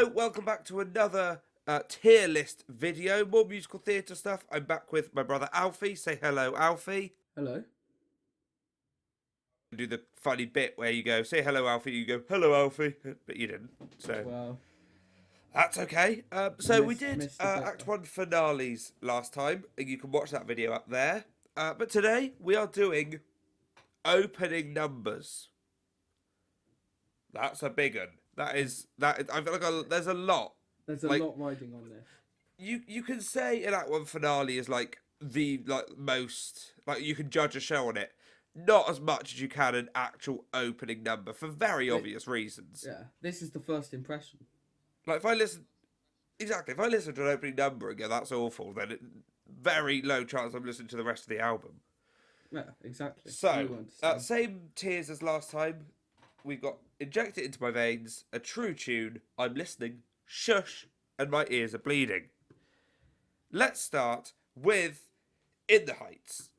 Hello, welcome back to another tier list video, more musical theatre stuff. I'm back with my brother Alfie. Say hello, Alfie. Hello. Do the funny bit where you go, say hello, Alfie, you go, hello, Alfie, but you didn't, so Well, that's okay. So we did missed the bit Act 1 finales last time, and you can watch that video up there. But today we are doing opening numbers. That's a big one. I feel like there's a lot. There's a lot riding on this. You can say an Act 1 finale is like the most, like, you can judge a show on it. Not as much as you can an actual opening number for very obvious reasons. Yeah, this is the first impression. Like, if I listen to an opening number and go, that's awful, then very low chance I'm listening to the rest of the album. Yeah, exactly. So, same tiers as last time. We've got Inject It Into My Veins, A True Tune, I'm Listening, Shush, and My Ears Are Bleeding. Let's start with In the Heights.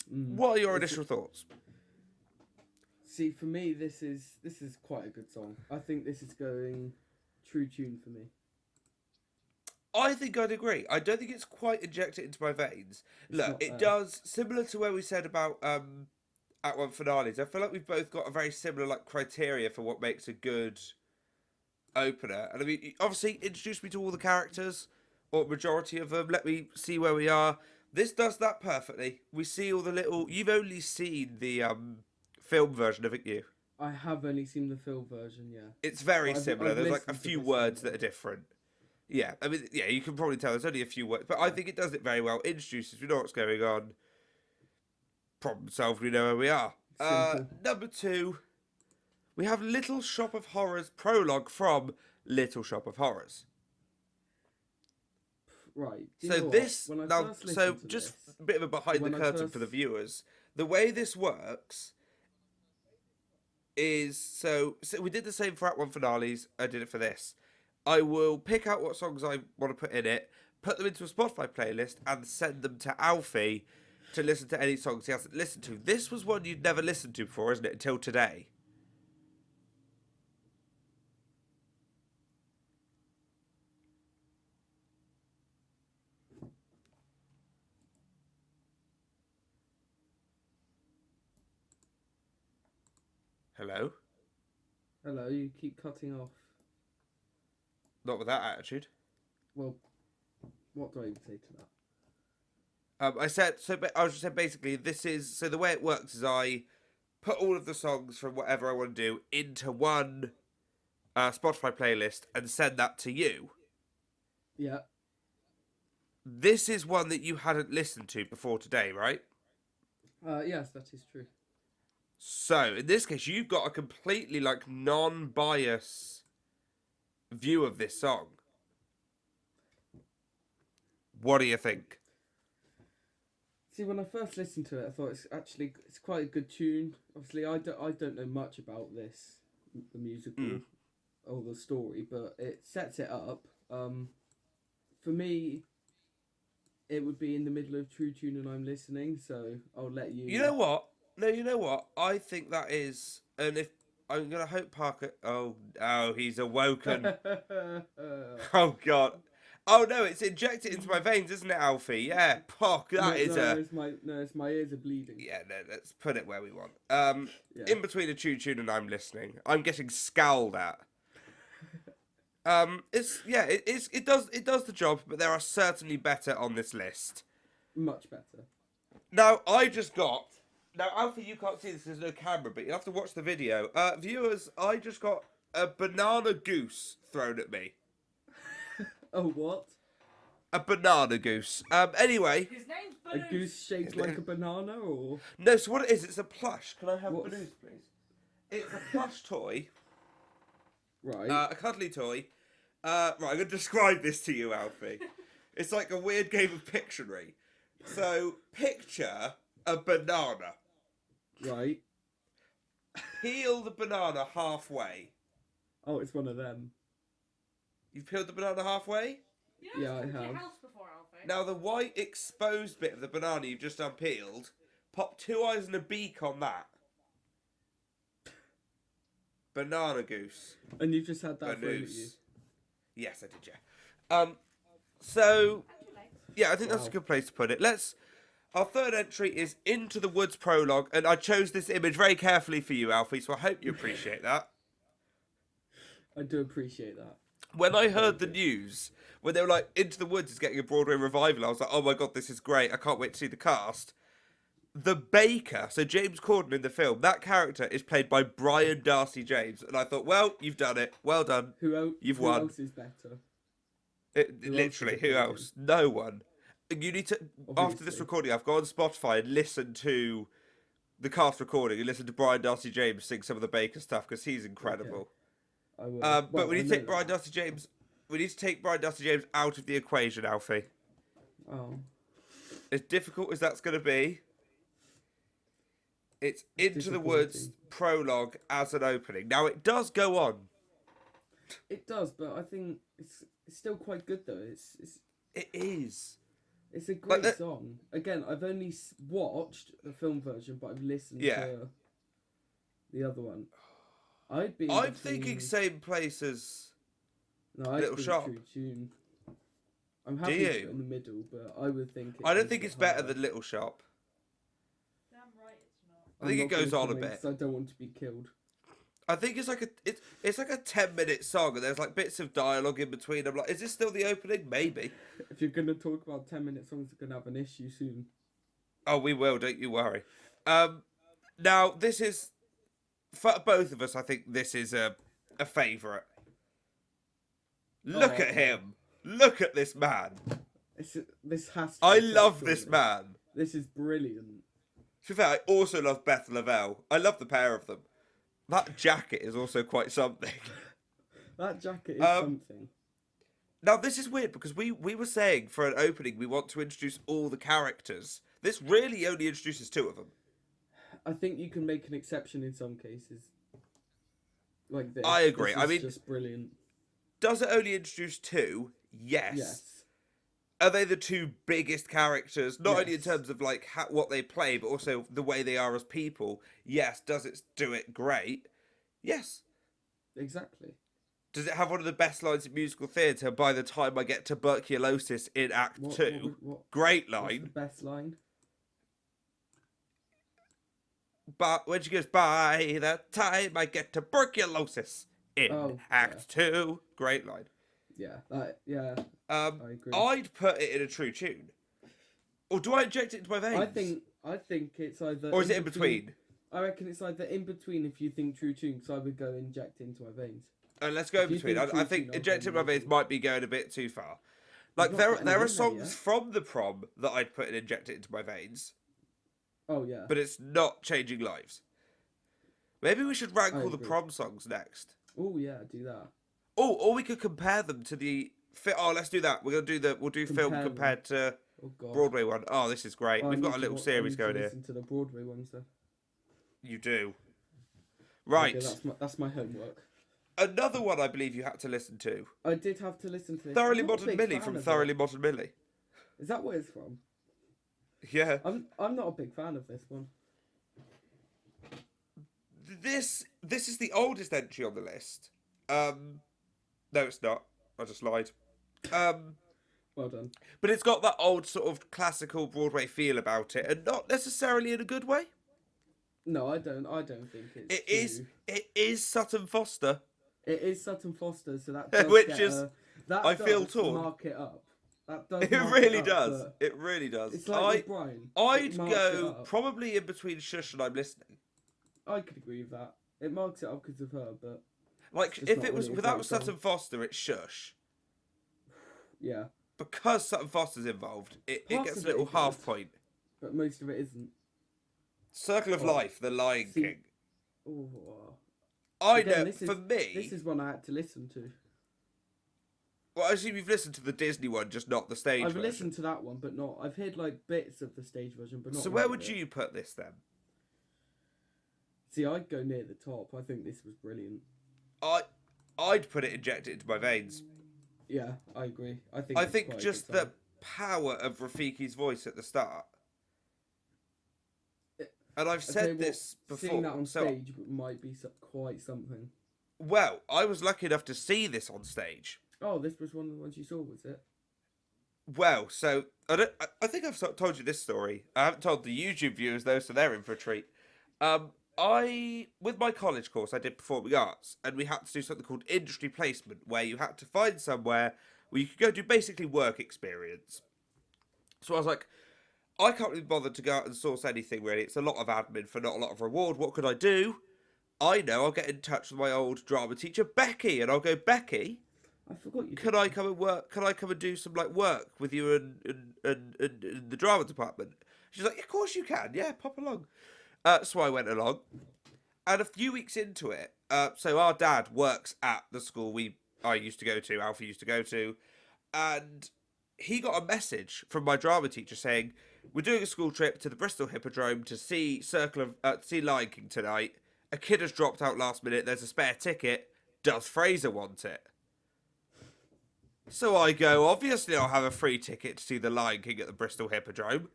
What are your initial thoughts? See, for me, this is quite a good song. I think this is going true tune for me. I think I'd agree. I don't think it's quite Injected Into My Veins. Look, it does, similar to where we said about Act 1 finales, I feel like we've both got a very similar criteria for what makes a good opener. And I mean, obviously, introduce me to all the characters, or majority of them. Let me see where we are. This does that perfectly. We see all the little... You've only seen the film version, haven't you? I have only seen the film version, yeah. It's very similar. I've There's like a few words that are different. Yeah, I mean, yeah, you can probably tell there's only a few words. But I think it does it very well. Introduces, we know what's going on. Problem solved, we know where we are. Number 2, we have Little Shop of Horrors prologue from Little Shop of Horrors. Right. So this now, so just a bit of a behind the curtain for the viewers. The way this works is so we did the same for Act 1 finales. I did it for this. I will pick out what songs I want to put in it, put them into a Spotify playlist, and send them to Alfie to listen to any songs he hasn't listened to. This was one you'd never listened to before, isn't it? Until today. Hello? Hello, you keep cutting off. Not with that attitude. Well, what do I even say to that? I said, so I was just saying basically, this is, so the way it works is I put all of the songs from whatever I want to do into one Spotify playlist and send that to you. Yeah. This is one that you hadn't listened to before today, right? Yes, that is true. So, in this case, you've got a completely, non-bias view of this song. What do you think? See, when I first listened to it, I thought it's quite a good tune. Obviously, I don't know much about this, the musical or the story, but it sets it up. For me, it would be in the middle of True Tune and I'm listening, so I'll let you... You know what? No, you know what? I think that is... And if... I'm going to hope Parker... Oh, he's awoken. Oh, God. Oh, no, it's injected into my veins, isn't it, Alfie? Yeah, pock, it's my ears are bleeding. Yeah, no, let's put it where we want. In between a True Tune and I'm listening. I'm getting scowled at. It does the job, but there are certainly better on this list. Much better. Now, Alfie, you can't see this, there's no camera, but you have to watch the video. Viewers, I just got a banana goose thrown at me. Oh, what? A banana goose. Anyway. His name's a goose shaped like a banana, or? No, so what it is, it's a plush. Can I have Balloons, please? It's a plush toy. Right. A cuddly toy. Right, I'm going to describe this to you, Alfie. It's like a weird game of Pictionary. So, picture a banana. Right. Peel the banana halfway. Oh, it's one of them. You've peeled the banana halfway? Yeah, I have. Your house before, Alfie. Now, the white exposed bit of the banana you've just unpeeled, pop 2 eyes and a beak on that. Banana Goose. And you've just had that thrown at you. Banus. Yes, I did, yeah. So, yeah, I think that's a good place to put it. Our third entry is Into the Woods Prologue, and I chose this image very carefully for you, Alfie, so I hope you appreciate that. I do appreciate that. When I heard the news, when they were like, Into the Woods is getting a Broadway revival, I was like, oh my god, this is great, I can't wait to see the cast. The baker, so James Corden in the film, that character is played by Brian Darcy James, and I thought, well, you've done it, well done, you've won. Who else is better? Literally, who else? No one. You need to, after this recording, I've gone on Spotify and listened to the cast recording and listened to Brian Darcy James sing some of the Baker stuff because he's incredible. Okay. I will. But we need to take Brian Darcy James. We need to take Brian Darcy James out of the equation, Alfie. Oh. As difficult as that's going to be, it's Into the Woods Prologue as an opening. Now it does go on. It does, but I think it's still quite good though. It is. It's a great song. Again, I've only watched the film version, but I've listened to the other one. I'm thinking same place as Little Little Shop. True Tune. I'm happy to put it in the middle, but I would think. I don't think it's better than Little Shop. Damn right, it's not. I think it goes on a bit. I don't want to be killed. I think it's like a 10-minute song, and there's like bits of dialogue in between. I'm like, is this still the opening? Maybe. If you're gonna talk about 10-minute songs, you're gonna have an issue soon. Oh, we will. Don't you worry. Now this is for both of us. I think this is a favourite. Look at him. Look at this man. This has. I love this man. This is brilliant. To be fair, I also love Beth Lavelle. I love the pair of them. That jacket is also quite something. That jacket is something. Now, this is weird because we were saying for an opening we want to introduce all the characters. This really only introduces 2 of them. I think you can make an exception in some cases. Like this. I agree. This is just brilliant. Does it only introduce 2? Yes. Yes. Are they the 2 biggest characters? Not only in terms of like what they play, but also the way they are as people. Yes. Does it do it great? Yes. Exactly. Does it have one of the best lines in musical theatre? By the time I get tuberculosis in Act 2, great line. What's the best line? But when she goes, by the time I get tuberculosis in Act 2, great line. Yeah, I agree. I'd put it in a true tune. Or do I inject it into my veins? I think it's either. Or is it in between? I reckon it's either in between if you think true tune, because I would go inject into my veins. Let's go in between. I think inject in my veins might be going a bit too far. Like there are songs from the prom that I'd put and inject it into my veins. Oh yeah. But it's not changing lives. Maybe we should rank all the prom songs next. Oh yeah, do that. Oh, or we could compare them to the. Oh, let's do that. We'll do film compared to Broadway one. Oh, this is great. We've got a little series going here. Listen to the Broadway ones though. You do. Right. Okay, that's my homework. Another one I believe you had to listen to. I did have to listen to this. Thoroughly Modern Millie from Thoroughly Modern Millie. Is that where it's from? Yeah. I'm not a big fan of this one. This is the oldest entry on the list. No, it's not. I just lied. Well done. But it's got that old sort of classical Broadway feel about it, and not necessarily in a good way. No, I don't think it's. It is Sutton Foster. It is Sutton Foster, so that does which is that I does feel torn. Mark it up. That does. It really does. It really does. It's like with Brian. I'd go probably in between Shush and I'm Listening. I could agree with that. It marks it up because of her, but like if it was without Sutton Foster, it's Shush. Yeah. Because Sutton Foster's involved, it gets a little half point. But most of it isn't. Circle of Life, The Lion King. Oh. I know, for me... This is one I had to listen to. Well, I assume you've listened to the Disney one, just not the stage version. I've listened to that one, but not... I've heard, like, bits of the stage version, but not... So where would you put this, then? See, I'd go near the top. I think this was brilliant. I'd put it injected into my veins. Yeah, I agree. I think just the power of Rafiki's voice at the start. And I've said this before. Seeing that on stage might be quite something. Well, I was lucky enough to see this on stage. Oh, this was one of the ones you saw, was it? Well, so I think I've told you this story. I haven't told the YouTube viewers though, so they're in for a treat. I with my college course, I did performing arts, and we had to do something called industry placement, where you had to find somewhere where you could go do basically work experience. So I was like, I can't really bother to go out and source anything really. It's a lot of admin for not a lot of reward. What could I do? I know I'll get in touch with my old drama teacher, Becky, and I'll go, Becky, I forgot you. can I come and work? Can I come and do some like work with you in the drama department? She's like, of course you can. Yeah, pop along. So I went along, and a few weeks into it, so our dad works at the school I used to go to, Alfie used to go to, and he got a message from my drama teacher saying, we're doing a school trip to the Bristol Hippodrome to see see Lion King tonight. A kid has dropped out last minute. There's a spare ticket. Does Fraser want it? So I go, obviously I'll have a free ticket to see the Lion King at the Bristol Hippodrome.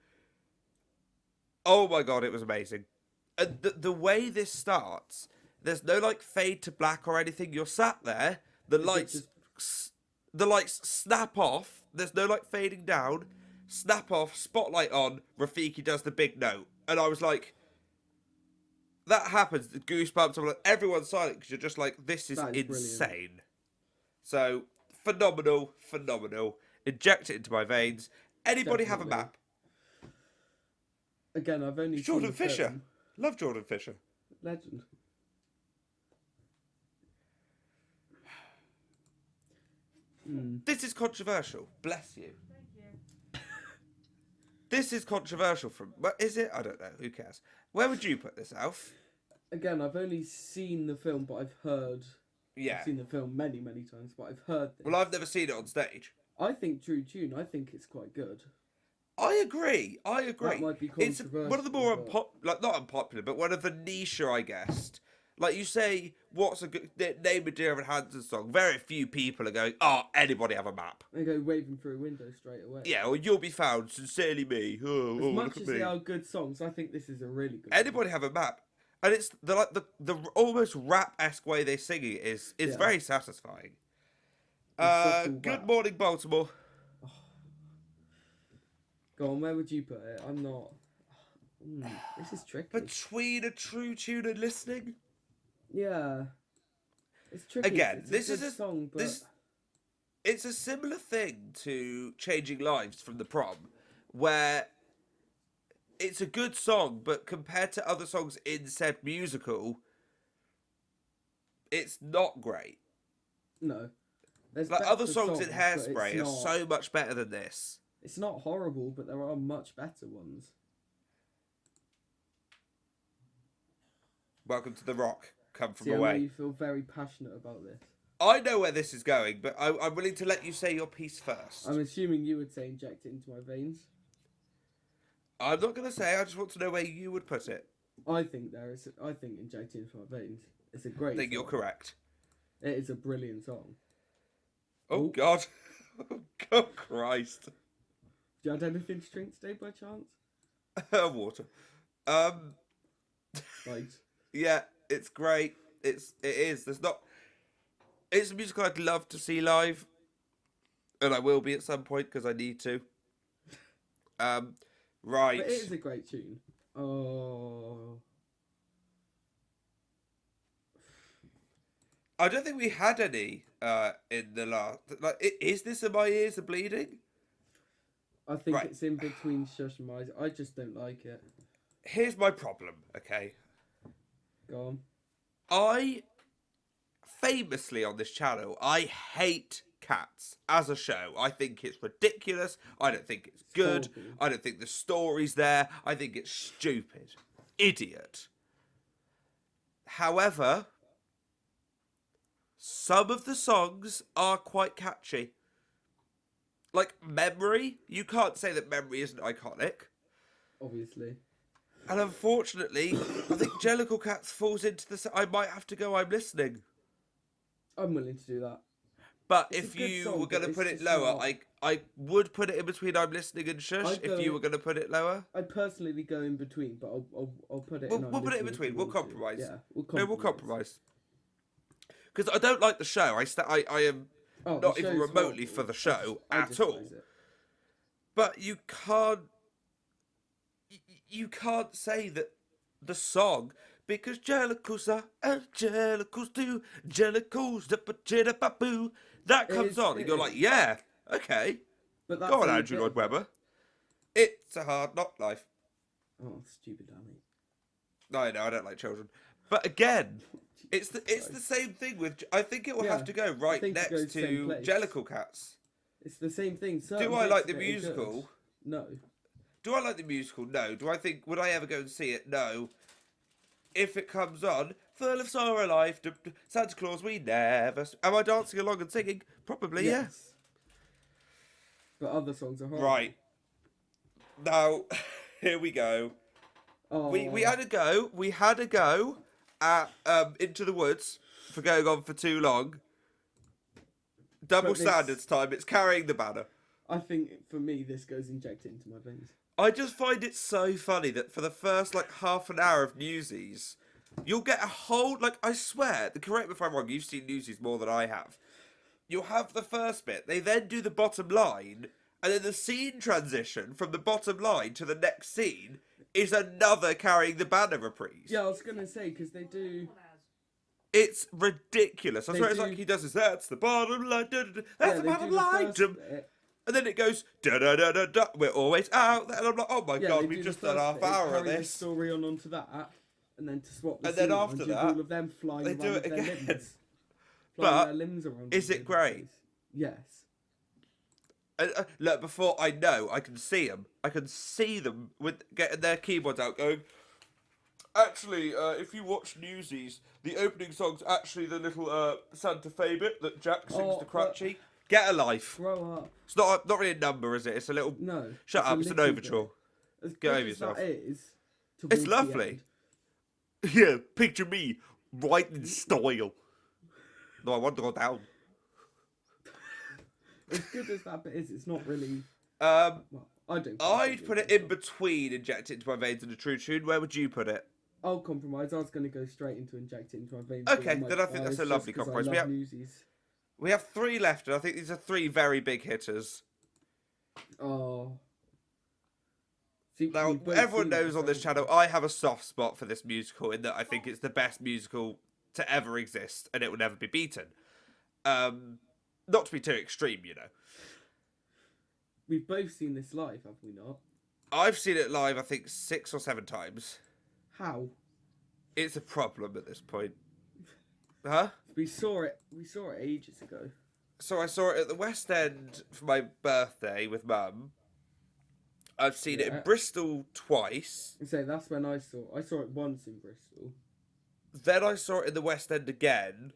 Oh my god, it was amazing. And the way this starts, there's no like fade to black or anything. You're sat there, the lights snap off. There's no like fading down. Snap off, spotlight on, Rafiki does the big note. And I was like, that happens, the goosebumps, I'm like, everyone's silent because you're just like, this is insane. Brilliant. So, phenomenal. Inject it into my veins. Anybody have a map? Again, I've only Jordan seen the Fisher. film. Love Jordan Fisher. Legend. This is controversial. Bless you. Thank you. This is controversial from... Is it? I don't know. Who cares? Where would you put this, Alf? Again, I've only seen the film, but I've heard... Yeah. I've seen the film many, many times, but I've heard this. Well, I've never seen it on stage. I think True Tune, I think it's quite good. I agree. That might be It's controversial. one of the more not unpopular, but one of the niche, I guess. Like you say, what's a good name a Dear Evan Hansen song? Very few people are going, oh, anybody have a map. They go waving through a window straight away. Yeah, or You'll Be Found, Sincerely Me. Oh, As much look at as me. they are good songs, I think this is a really good Anybody have a map. And it's the almost rap-esque way they sing it is very satisfying. Good Morning, Baltimore. Go on, where would you put it? I'm not... this is tricky. Between a True Tune and Listening? Yeah. It's tricky. Again, it's this a is good song, but... It's a similar thing to Changing Lives from the Prom, where it's a good song, but compared to other songs in said musical, it's not great. No. There's like other songs in but Hairspray it's are not- so much better than this. It's not horrible, but there are much better ones. Welcome to the Rock. Come from See, I know away. you feel very passionate about this. I know where this is going, but I'm willing to let you say your piece first. I'm assuming you would say inject it into my veins. I'm not going to say. I just want to know where you would put it. I think inject it into my veins. It's a great I think song. you're correct. It is a brilliant song. Oh, Ooh. God. Oh, Christ. Do you have anything to drink today by chance? Water. Right. Yeah, it's great. It is. It's a musical I'd love to see live, and I will be at some point because I need to. Right. But it is a great tune. Oh. I don't think we had any in the last. Like, is this "And My Ears Are Bleeding"? I think Right. it's in between Shush and Rise. I just don't like it. Here's my problem. Okay, Go on. I famously on this channel, I hate Cats as a show. I think it's ridiculous. I don't think it's good. horrible. I don't think the story's there. I think it's stupid. Idiot. However, some of the songs are quite catchy. Like Memory, you can't say that Memory isn't iconic. Obviously. And unfortunately, I think Jellicle Cats falls into the... I might have to go, I'm listening. I'm willing to do that. But It's a if good you song, were going but to it's put it just lower, not- I would put it in between I'm listening and Shush I'd if you go- were going to put it lower. I'd personally go in between, but I'll put it We'll in. I'm put it in listening if between. you We'll want to. compromise. Yeah, we'll No, compromise. we'll compromise. because I don't like the show. I am Oh, not the even show's remotely horrible. for the show I at despise all. it. But you can't say that the song, because jellicles are jellicles do jellicles da boo, that comes on and you're like, yeah, okay, But that's go on, only a Andrew bit Lloyd of it. Webber. It's a hard knock life. Oh, stupid Danny. No, I know, I don't like children. But again, it's the same thing with. I think it will have to go right think it goes next same to place. Jellicle Cats. It's the same thing. Do I like the musical? No. Do I like the musical? No. Do I think would I ever go and see it? No. If it comes on, full of sorrow life, Santa Claus we never. Am I dancing along and singing? Probably, Yes. But other songs are horrible. yeah. Right. Now, here we go. Oh. We had a go. We had a go at Into the Woods for going on for too long. Double But this- standards time. It's carrying the banner. I think for me, this goes injected into my veins. I just find it so funny that for the first like half an hour of Newsies, you'll get a whole I swear. Correct me if I'm wrong. You've seen Newsies more than I have. You'll have the first bit. They then do the bottom line, and then the scene transition from the bottom line to the next scene is another carrying the banner reprise. Yeah, I was gonna say because they do. It's ridiculous. I They swear it's do- like he does this. That's the bottom line. That's Yeah, the they bottom do the line. first bit. And then it goes da da da da da. We're always out there. And I'm like, oh my Yeah, god, they we've do just the done first half bit, hour of carry the this. story on onto that, and then to swap the And then scene after around, you've that, all of them flying they around do with it their again. limbs. But Flying their limbs around. is all it over the great? place. Yes. Look, before I know, I can see them. I can see them with getting their keyboards out, going. Actually, if you watch Newsies, the opening song's actually the little Santa Fe bit that Jack sings Oh, to but- Crunchy. Get a life. Grow up. It's not really a number, is it? It's a little. No. Shut up! a It's an little overture. bit. As Get good over as yourself. That is. It's towards the lovely. end. Yeah, picture me writing style. No, I want to go down. As good as that bit is, it's not really. Um, Well, I don't. I'd put it in between Inject It Into My Veins and A True Tune. Where would you put it? I'll compromise. I was going to go straight into Inject It Into My Veins. Okay, with then I think that's a just lovely 'cause compromise. I We love have- Newsies. We have 3 left, and I think these are 3 very big hitters. Oh. See, Now, we've both everyone seen knows it, on this haven't channel, I have a soft spot for this musical in that I think it's the best musical to ever exist, and it will never be beaten. Not to be too extreme, you know. we? We've both seen this live, have we not? I've seen it live, I think, 6 or 7 times. How? It's a problem at this point. Huh? We saw it ages ago. So I saw it at the West End for my birthday with Mum. I've seen it in Yeah. Bristol twice. So that's when I saw it once in Bristol. Then I saw it in the West End again.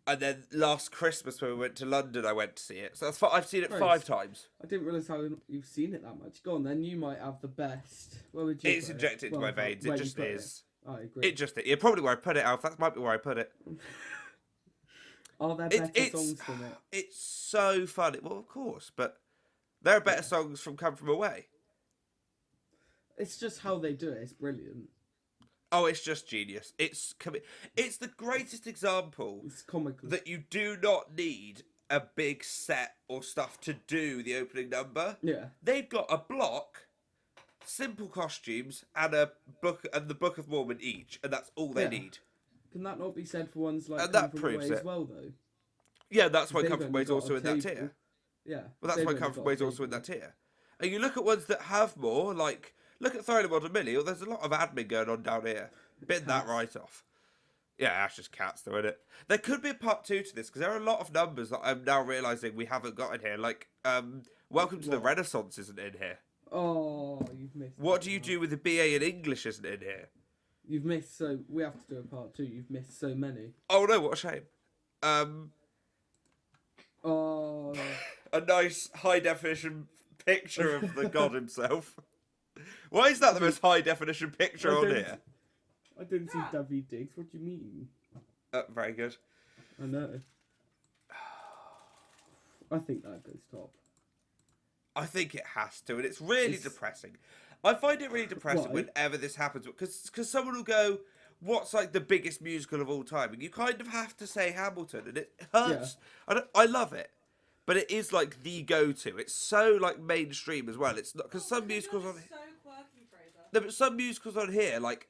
And then last Christmas when we went to London, I went to see it. So I've seen it Christ. 5 times. I didn't realise how you've seen it that much. Go on, then you might have the best. Where would you? It's put injected into my Well, veins. where It you just put is. I agree. It just is. Yeah, probably where I put it, Alf. That might be where I put it. Are there It- better it's- songs from it? It's so funny. Well, of course, but there are better songs from Come From Away. It's just how they do it. It's brilliant. Oh, it's just genius. It's the greatest example It's comical. that you do not need a big set or stuff to do the opening number. Yeah. They've got a block, simple costumes, and the Book of Mormon each, and that's all they Yeah. need. Can that not be said for ones like And Come that From proves Away it. as well, though? Yeah, that's why They've Come From only Away's got also a in that table. tier. Yeah. Well, that's They've why only Come From got a Away's also in table. that tier. And you look at ones that have more, like, look at Throwing Mod and Millie, or there's a lot of admin going on down here. Bin that Cats. right off. Yeah, that's just cats, though, isn't it? There could be a part 2 to this, because there are a lot of numbers that I'm now realising we haven't got in here. Like, Welcome to the What? Renaissance isn't in here. Oh, you've missed. What that do you one. do with the BA in English isn't in here? You've missed so. We have to do a part 2. You've missed so many. Oh, no, what a shame. Oh. A nice high-definition picture of the god himself. Why is that the most high-definition picture I on don't- here? I didn't see David Diggs. What do you mean? Very good. I know. I think that goes top. I think it has to, and it's really It's- depressing. I find it really depressing Why? whenever this happens, because someone will go, what's like the biggest musical of all time, and you kind of have to say Hamilton, and it hurts. I love it, but it is like the go-to. It's so like mainstream as well. It's not because some musicals on so quirky, Fraser. no, but some musicals on here like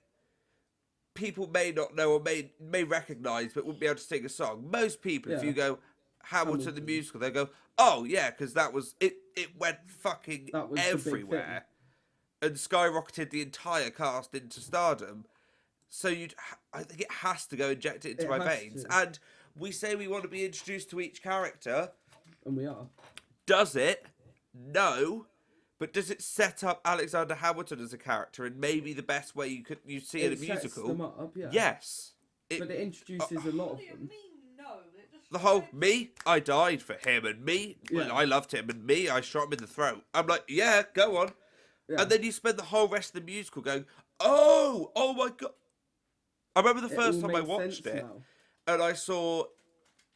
people may not know or may recognise, but wouldn't be able to sing a song. Most people, if Yeah. you go Hamilton the musical, they go, oh yeah, because that was it. It went fucking That was the big everywhere, and skyrocketed the entire cast into stardom. So I think it has to go inject it into It my has veins. to. And we say we want to be introduced to each character. And we are. Does it? No. But does it set up Alexander Hamilton as a character in maybe the best way you see in a Sets musical? them up, yeah. Yes. But it introduces a lot What of do you them. mean, no? It just The whole me, I died for him, and me, Yeah. I loved him, and me, I shot him in the throat. I'm like, yeah, go on. Yeah. And then you spend the whole rest of the musical going, oh my god. I remember the It first all time I makes watched sense it, now. and I saw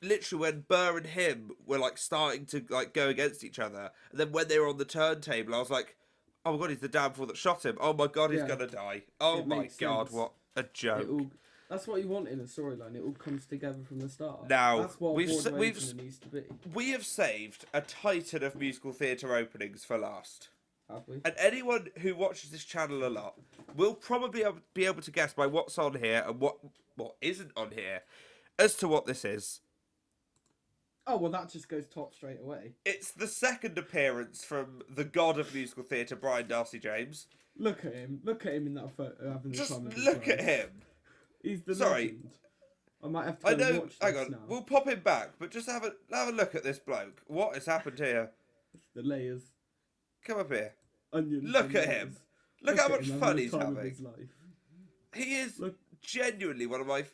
literally when Burr and him were like starting to like go against each other, and then when they were on the turntable, I was like, oh my god, he's the damn fool that shot him. Oh my god, he's Yeah. gonna die. Oh It my makes god, sense. what a joke. It all, that's what you want in a storyline. It all comes together from the start. Now, That's what we've s- Broadway we've s- opening needs to be. We have saved a titan of musical theatre openings for last. Have we? And anyone who watches this channel a lot will probably be able to guess by what's on here and what isn't on here as to what this is. Oh, well, that just goes top straight away. It's the second appearance from the god of musical theatre, Brian Darcy James. Look at him. Look at him in that photo having the Just time of his look at life. him. He's the Sorry. legend. I might have to I go and know. watch Hang this on, now. we'll pop him back, but just have a look at this bloke. What has happened here? The layers. Come up here. Onions. Look and at layers. him. Look how at much him fun having he's the time of having. his life. He is Look. genuinely one of my.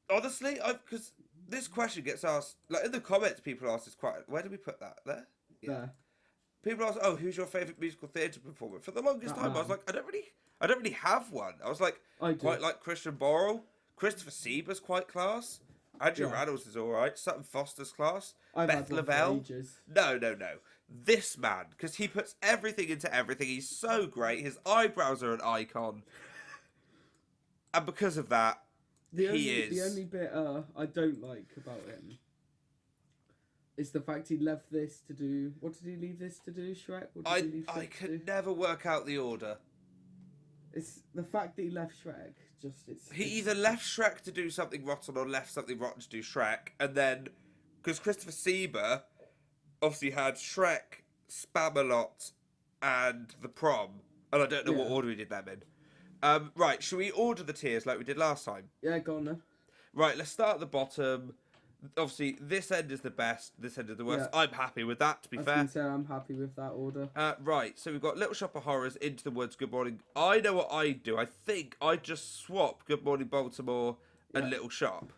Honestly, because this question gets asked like in the comments. People ask this quite. Where do we put that? There. There. People ask, "Oh, who's your favourite musical theatre performer?" For the longest That time, I was man. like, I don't really have one. I was like, I do. quite like Christian Borle, Christopher Sieber's quite class. Andrew Yeah. Rannells is all right. Sutton Foster's class. I've Beth had one for Lavelle. ages. No. This man, because he puts everything into everything. He's so great. His eyebrows are an icon, and because of that, The is. only bit I don't like about him is the fact he left this to do. What did he leave this to do, Shrek? What did he leave I Shrek to can do? never work out the order. It's the fact that he left Shrek. Just He it's, either left Shrek to do something rotten or left something rotten to do Shrek, and then because Christopher Sieber obviously had Shrek, Spamalot, and The Prom, and I don't know what Yeah. order we did them in. Right, should we order the tiers like we did last time? Yeah, go on then. Right, let's start at the bottom. Obviously, this end is the best, this end is the worst. Yeah. I'm happy with that, to be I was fair. gonna say I'm happy with that order. Right, so we've got Little Shop of Horrors, Into the Woods, Good Morning. I know what I'd do. I think I'd just swap Good Morning Baltimore and Yeah. Little Shop.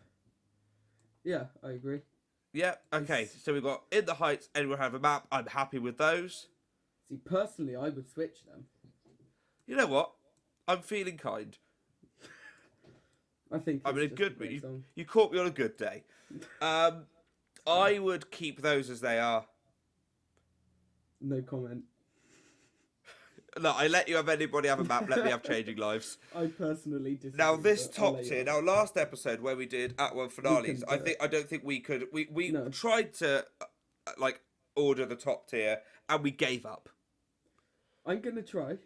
Yeah, I agree. Yeah, okay. It's- So we've got In the Heights, Anyone Have a Map. I'm happy with those. See, personally, I would switch them. You know what? I'm feeling kind. I think I'm in a it's just good great mood. song. You caught me on a good day. I would keep those as they are. No comment. Look, I let you have Anybody Have a Map, let me have Changing Lives. I personally disagree. Now this but I'll top let you tier. have Now last episode where we did Act One finales, couldn't do I don't think we could. We No. tried to like order the top tier and we gave up. I'm gonna try.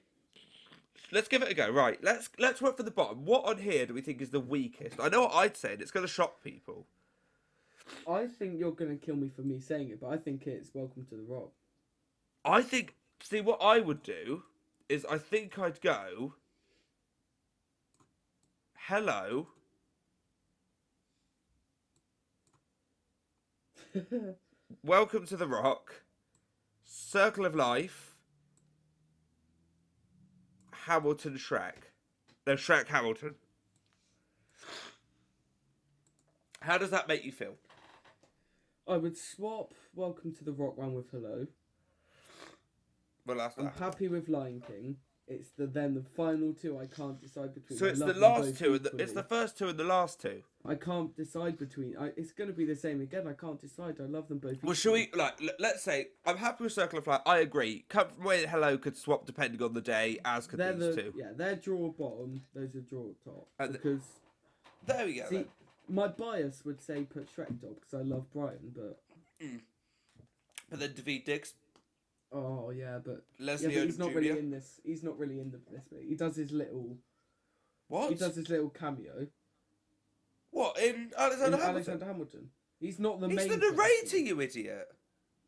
Let's give it a go. Right, let's work for the bottom. What on here do we think is the weakest? I know what I'd say, and it's going to shock people. I think you're gonna kill me for me saying it, but I think it's Welcome to the Rock. I think. See, what I would do is I think I'd go. Hello. Welcome to the Rock. Circle of Life. Hamilton, Shrek. No, Shrek, Hamilton. How does that make you feel? I would swap Welcome to the Rock round with Hello. Well, that's I'm that. happy with Lion King. It's the final two I can't decide between. So I it's the love them last both two, and equally. it's the first two and the last two. I can't decide between. It's going to be the same again. I can't decide. I love them both. Well, shall we, like, let's say, I'm happy with Circle of Life. I agree. Come From Away and Hello could swap depending on the day, as could these two. Yeah, they're draw bottom, those are draw top. Because... There we go. See, my bias would say put Shrek top, because I love Brian, but... But then David Diggs. Oh, yeah, but... Leslie but he's not Odom really Jr. in this. He's not really in this bit. He does his little... What? He does his little cameo. What, in Alexander Hamilton? Alexander Hamilton. He's not the He's main... the narrator, you idiot.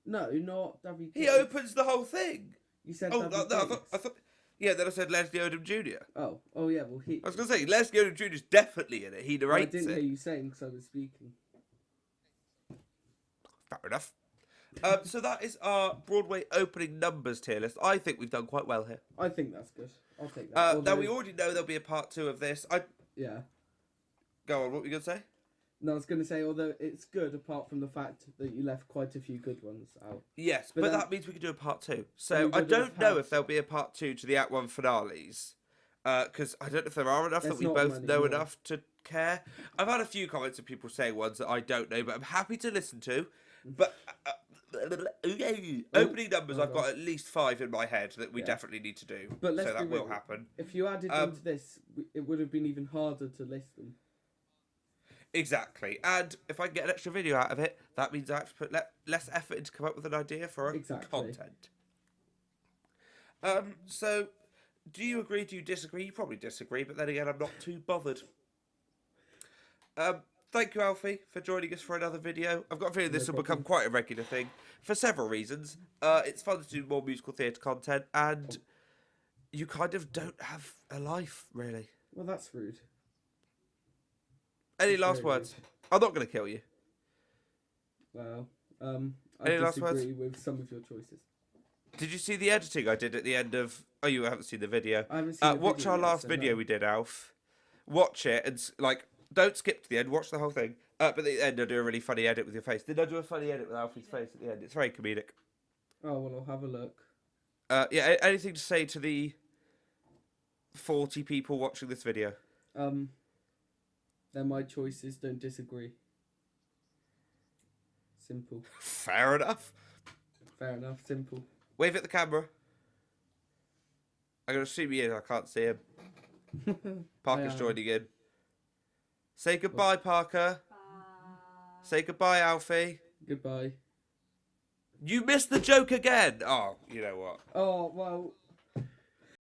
No, not David He Diggs. opens the whole thing. You said Oh, David no, Diggs. I thought... Yeah, then I said Leslie Odom Jr. Oh yeah, well he... I was going to say, Leslie Odom Jr. is definitely in it. He narrates I didn't it. hear you saying because I was speaking. Fair enough. So that is our Broadway opening numbers tier list. I think we've done quite well here. I think that's good. I'll take that. Now, we already know there'll be a part 2 of this. Yeah. Go on, what were you going to say? No, I was going to say, although it's good, apart from the fact that you left quite a few good ones out. Yes, but that means we can do a part 2. So we I would don't have know had- if there'll be a part 2 to the Act 1 finales. Because I don't know if there are enough There's that we not both many know more. enough to care. I've had a few comments of people saying ones that I don't know, but I'm happy to listen to. But opening numbers, I've got at least 5 in my head that we definitely need to do. But let's so that be will real. happen. If you added them to this, it would have been even harder to list them. Exactly. And if I can get an extra video out of it, that means I have to put less effort into come up with an idea for our content. So, do you agree? Do you disagree? You probably disagree, but then again, I'm not too bothered. Thank you, Alfie, for joining us for another video. I've got a feeling this will become quite a regular thing for several reasons. It's fun to do more musical theatre content, and you kind of don't have a life, really. Well, that's rude. Any last words? I'm not going to kill you. Well, I Any last words? disagree with some of your choices. Did you see the editing I did at the end of... Oh, you haven't seen the video. I haven't seen the Watch video our yet, last so video no. we did, Alf. Watch it and, don't skip to the end. Watch the whole thing. But at the end, I do a really funny edit with your face. Did I do a funny edit with Alfie's face at the end? It's very comedic. Oh, well, I'll have a look. Anything to say to the 40 people watching this video? They're my choices. Don't disagree. Simple. Fair enough. Fair enough. Simple. Wave at the camera. I'm going to assume he is. I can't see him. Parker's joining in. Say goodbye, Parker. Say goodbye, Alfie. Goodbye. You missed the joke again. Oh, you know what? Oh, well...